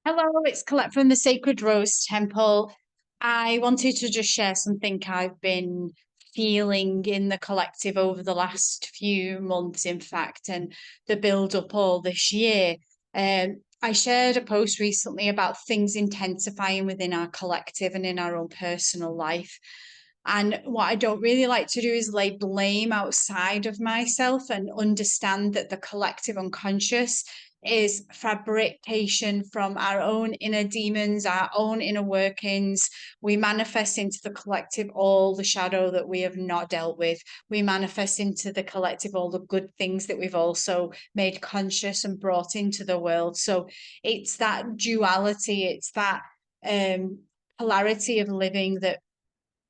Hello, it's Collette from the Sacred Rose Temple. I wanted to just share something I've been feeling in the collective over the last few months, in fact, and the build up all this year. I shared a post recently about things intensifying within our collective and in our own personal life. And what I don't really like to do is lay blame outside of myself and understand that the collective unconscious is fabrication from our own inner demons, our own inner workings. We manifest into the collective all the shadow that we have not dealt with. We manifest into the collective all the good things that we've also made conscious and brought into the world. So it's that duality, it's that polarity of living that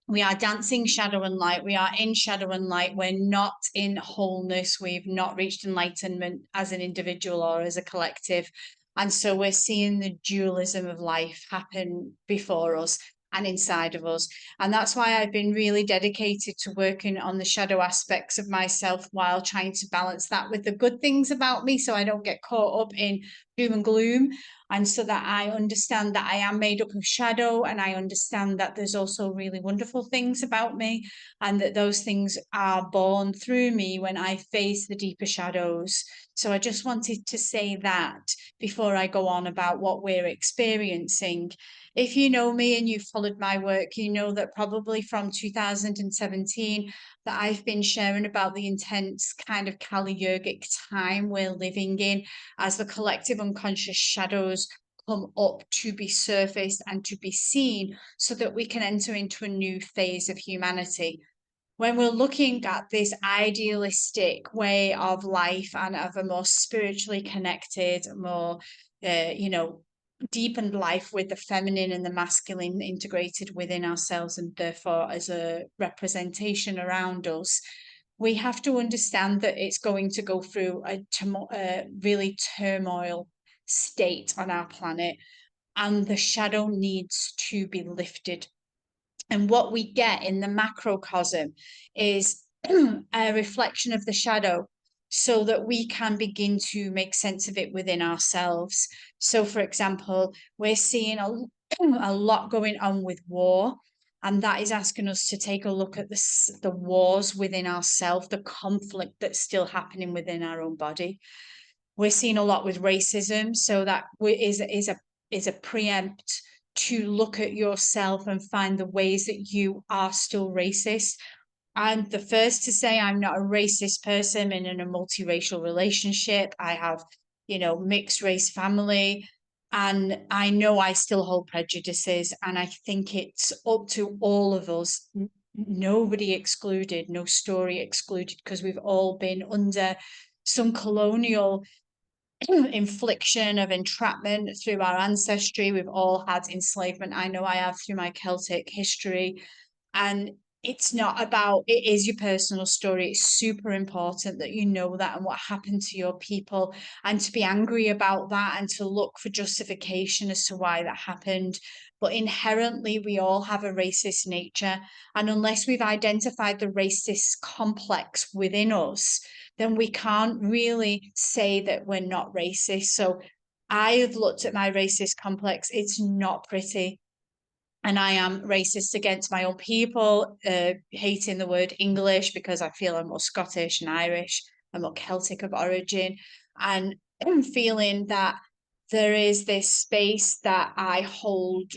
we are dancing shadow and light. We are in shadow and light. We're not in wholeness. We've not reached enlightenment as an individual or as a collective. And so we're seeing the dualism of life happen before us and inside of us. And that's why I've been really dedicated to working on the shadow aspects of myself while trying to balance that with the good things about me so I don't get caught up in doom and gloom, and so that I understand that I am made up of shadow, and I understand that there's also really wonderful things about me, and that those things are born through me when I face the deeper shadows. So I just wanted to say that before I go on about what we're experiencing. If you know me and you've followed my work, you know that probably from 2017 that I've been sharing about the intense kind of Kali yogic time we're living in as the collective unconscious shadows come up to be surfaced and to be seen so that we can enter into a new phase of humanity. When we're looking at this idealistic way of life and of a more spiritually connected, more, deepened life with the feminine and the masculine integrated within ourselves and therefore as a representation around us, we have to understand that it's going to go through a really turmoil state on our planet, and the shadow needs to be lifted. And what we get in the macrocosm is a reflection of the shadow so that we can begin to make sense of it within ourselves. So, for example, we're seeing a lot going on with war. And that is asking us to take a look at the wars within ourselves, the conflict that's still happening within our own body. We're seeing a lot with racism, so that is a preempt to look at yourself and find the ways that you are still racist. I'm the first to say I'm not a racist person in a multiracial relationship. I have, mixed race family, and I know I still hold prejudices. And I think it's up to all of us, nobody excluded, no story excluded, because we've all been under some colonial infliction of entrapment through our ancestry. We've all had enslavement. I know I have through my Celtic history. And it's not about, it is your personal story. It's super important that you know that and what happened to your people, and to be angry about that and to look for justification as to why that happened. But inherently, we all have a racist nature. And unless we've identified the racist complex within us, then we can't really say that we're not racist. So I've looked at my racist complex. It's not pretty. And I am racist against my own people, hating the word English because I feel I'm more Scottish and Irish, I'm more Celtic of origin, and feeling that there is this space that I hold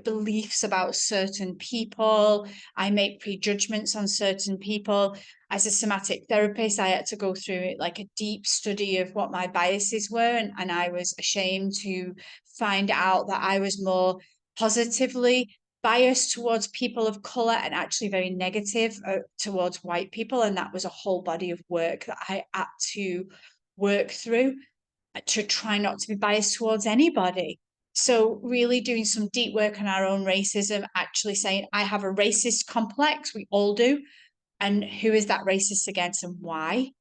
beliefs about certain people. I make prejudgments on certain people. As a somatic therapist, I had to go through like a deep study of what my biases were, and I was ashamed to find out that I was more positively biased towards people of color and actually very negative towards white people. And that was a whole body of work that I had to work through to try not to be biased towards anybody. So, really doing some deep work on our own racism, actually saying, I have a racist complex, we all do. And who is that racist against and why?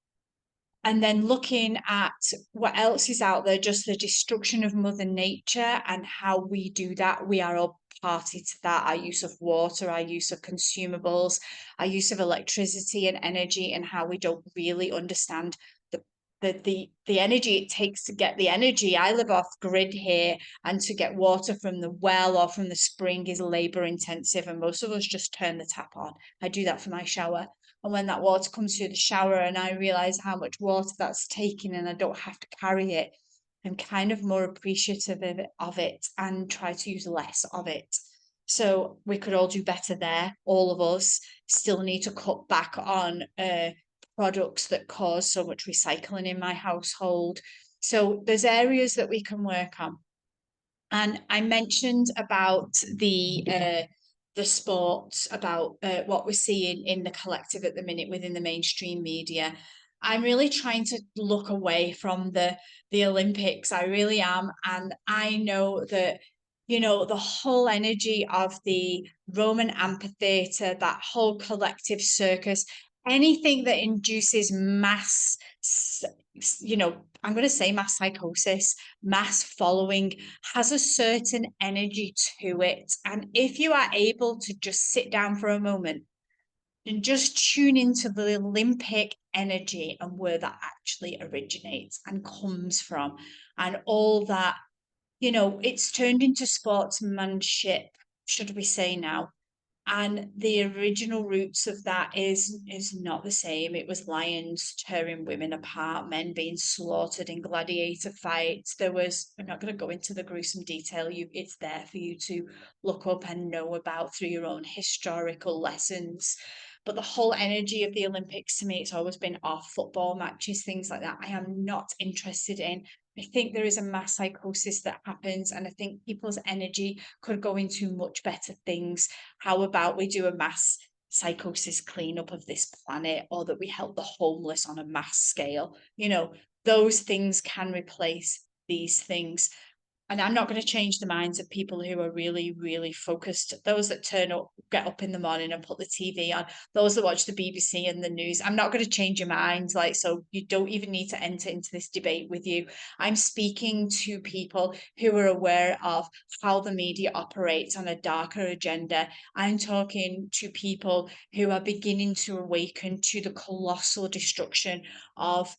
And then looking at what else is out there, just the destruction of Mother Nature and how we do that. We are all party to that. Our use of water, our use of consumables, our use of electricity and energy, and how we don't really understand the the energy it takes to get the energy. I live off grid here, and to get water from the well or from the spring is labor intensive, and most of us just turn the tap on. I do that for my shower. And when that water comes through the shower and I realize how much water that's taking and I don't have to carry it, I'm kind of more appreciative of it and try to use less of it. So we could all do better there. All of us still need to cut back on products that cause so much recycling in my household. So there's areas that we can work on. And I mentioned about the sports, about what we're seeing in the collective at the minute within the mainstream media. I'm really trying to look away from the Olympics. I really am, and I know that the whole energy of the Roman amphitheater, that whole collective circus, anything that induces mass, I'm going to say mass psychosis, mass following, has a certain energy to it. And if you are able to just sit down for a moment and just tune into the Olympic energy and where that actually originates and comes from, and all that, it's turned into sportsmanship, should we say now. And the original roots of that is not the same. It was lions tearing women apart, men being slaughtered in gladiator fights. I'm not going to go into the gruesome detail. It's there for you to look up and know about through your own historical lessons. But the whole energy of the Olympics to me, it's always been off football matches, things like that. I am not interested in. I think there is a mass psychosis that happens, and I think people's energy could go into much better things. How about we do a mass psychosis cleanup of this planet, or that we help the homeless on a mass scale? Those things can replace these things. And I'm not going to change the minds of people who are really, really focused. Those that get up in the morning and put the TV on, those that watch the BBC and the news. I'm not going to change your minds. So you don't even need to enter into this debate with you. I'm speaking to people who are aware of how the media operates on a darker agenda. I'm talking to people who are beginning to awaken to the colossal destruction of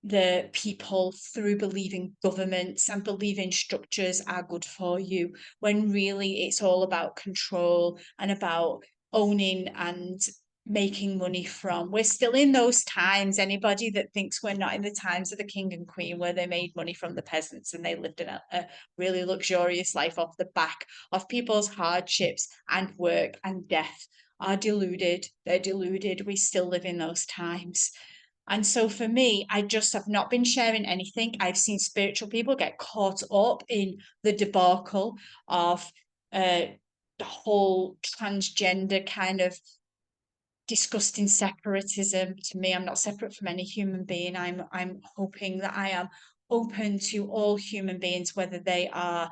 the people through believing governments and believing structures are good for you, when really it's all about control and about owning and making money from. We're still in those times. Anybody that thinks we're not in the times of the king and queen where they made money from the peasants and they lived in a really luxurious life off the back of people's hardships and work and death are deluded. They're deluded. We still live in those times. And so for me, I just have not been sharing anything. I've seen spiritual people get caught up in the debacle of the whole transgender kind of disgusting separatism. To me, I'm not separate from any human being. I'm hoping that I am open to all human beings, whether they are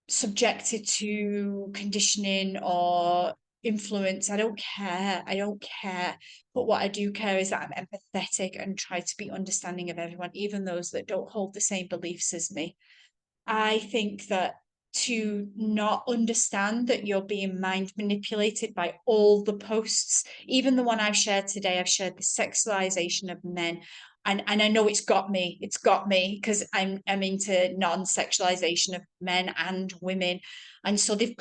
subjected to conditioning or influence. I don't care. I don't care. But what I do care is that I'm empathetic and try to be understanding of everyone, even those that don't hold the same beliefs as me. I think that to not understand that you're being mind manipulated by all the posts, even the one I've shared today, I've shared the sexualization of men. And I know it's got me because I'm into non-sexualization of men and women. And so they've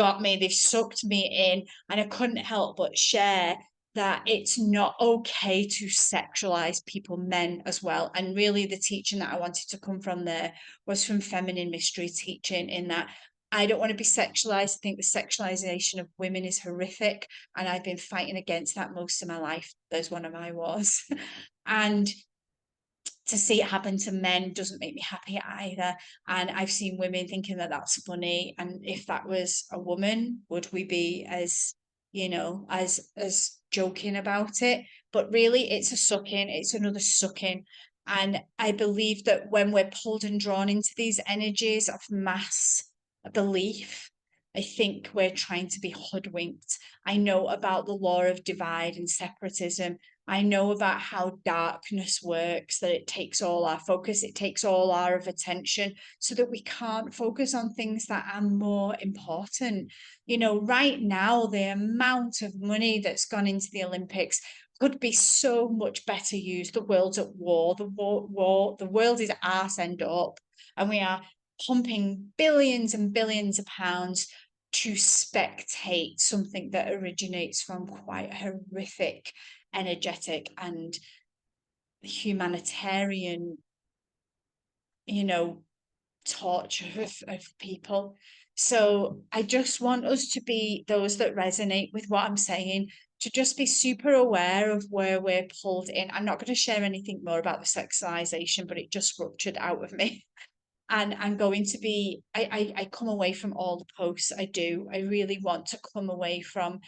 sucked me in, and I couldn't help but share that it's not okay to sexualize people, men as well. And really the teaching that I wanted to come from there was from feminine mystery teaching, in that I don't want to be sexualized. I think the sexualization of women is horrific, and I've been fighting against that most of my life. There's one of my wars. And to see it happen to men doesn't make me happy either. And I've seen women thinking that that's funny. And if that was a woman, would we be as, as joking about it? But really, it's a sucking, it's another sucking. And I believe that when we're pulled and drawn into these energies of mass belief, I think we're trying to be hoodwinked. I know about the law of divide and separatism. I know about how darkness works, that it takes all our focus, it takes all our attention, so that we can't focus on things that are more important. Right now, the amount of money that's gone into the Olympics could be so much better used. The world's at war. The world is arse end up, and we are pumping billions and billions of pounds to spectate something that originates from quite horrific, energetic, and humanitarian, you know, torture of people. So I just want us to be those that resonate with what I'm saying, to just be super aware of where we're pulled in. I'm not going to share anything more about the sexualization, but it just ruptured out of me. And I'm going to be, I come away from all the posts. I do. I really want to come away from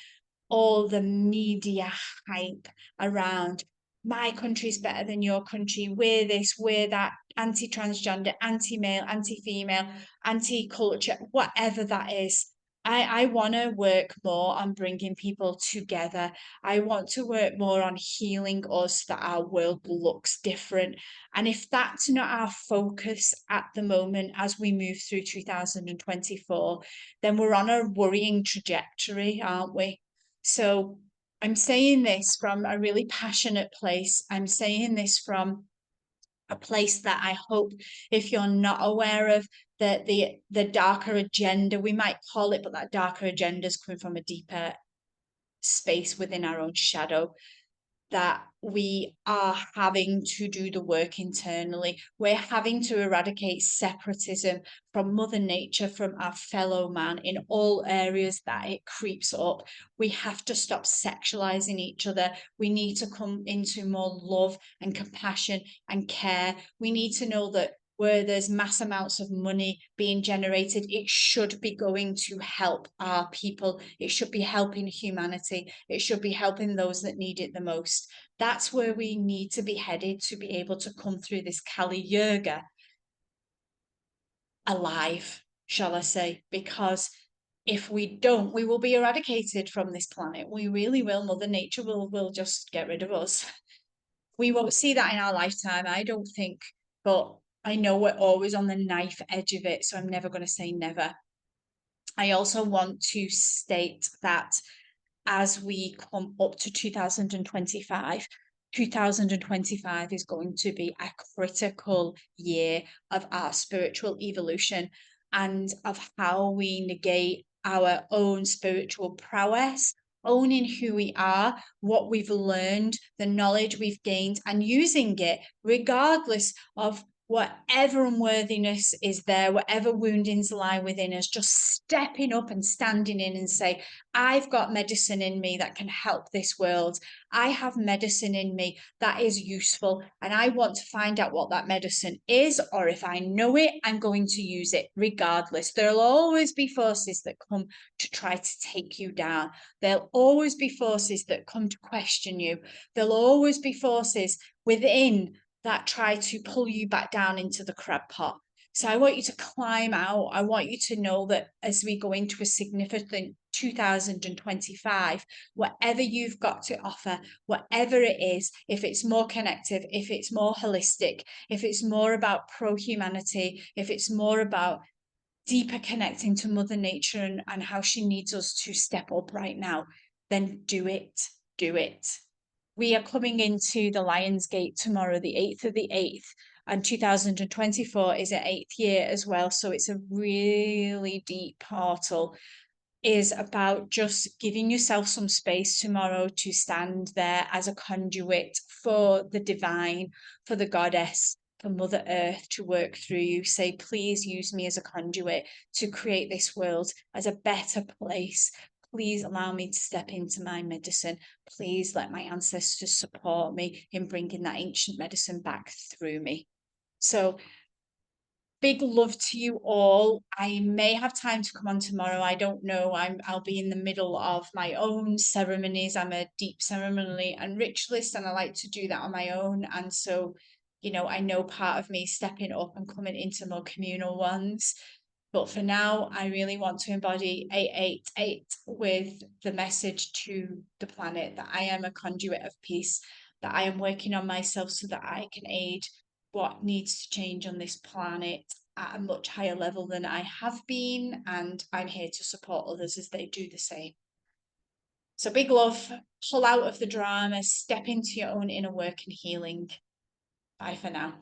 all the media hype around my country's better than your country, we're this, we're that, anti-transgender, anti-male, anti-female, anti-culture, whatever that is. I want to work more on bringing people together. I want to work more on healing us, that our world looks different. And if that's not our focus at the moment as we move through 2024, then we're on a worrying trajectory, aren't we? So I'm saying this from a really passionate place. I'm saying this from a place that I hope, if you're not aware of the darker agenda, we might call it, but that darker agenda is coming from a deeper space within our own shadow, that we are having to do the work internally. We're having to eradicate separatism from Mother Nature, from our fellow man in all areas that it creeps up. We have to stop sexualizing each other. We need to come into more love and compassion and care. We need to know that where there's mass amounts of money being generated, it should be going to help our people. It should be helping humanity. It should be helping those that need it the most. That's where we need to be headed to be able to come through this Kali Yuga alive, shall I say, because if we don't, we will be eradicated from this planet. We really will. Mother Nature will just get rid of us. We won't see that in our lifetime, I don't think, but I know we're always on the knife edge of it, so I'm never going to say never. I also want to state that as we come up to 2025, 2025 is going to be a critical year of our spiritual evolution and of how we negate our own spiritual prowess, owning who we are, what we've learned, the knowledge we've gained, and using it regardless of whatever unworthiness is there, whatever woundings lie within us, just stepping up and standing in and say, I've got medicine in me that can help this world. I have medicine in me that is useful, and I want to find out what that medicine is, or if I know it, I'm going to use it regardless. There'll always be forces that come to try to take you down. There'll always be forces that come to question you. There'll always be forces within that try to pull you back down into the crab pot. So I want you to climb out. I want you to know that as we go into a significant 2025, whatever you've got to offer, whatever it is, if it's more connective, if it's more holistic, if it's more about pro-humanity, if it's more about deeper connecting to Mother Nature and how she needs us to step up right now, then do it. Do it. We are coming into the Lion's Gate tomorrow, the 8th of the 8th, and 2024 is an 8th year as well. So it's a really deep portal. Is about just giving yourself some space tomorrow to stand there as a conduit for the divine, for the goddess, for Mother Earth to work through you. Say, please use me as a conduit to create this world as a better place. Please allow me to step into my medicine. Please let my ancestors support me in bringing that ancient medicine back through me. So big love to you all. I may have time to come on tomorrow. I don't know. I'll be in the middle of my own ceremonies. I'm a deep ceremonially and ritualist, and I like to do that on my own. And so, I know part of me stepping up and coming into more communal ones. But for now, I really want to embody 888 with the message to the planet that I am a conduit of peace, that I am working on myself so that I can aid what needs to change on this planet at a much higher level than I have been. And I'm here to support others as they do the same. So big love, pull out of the drama, step into your own inner work and healing. Bye for now.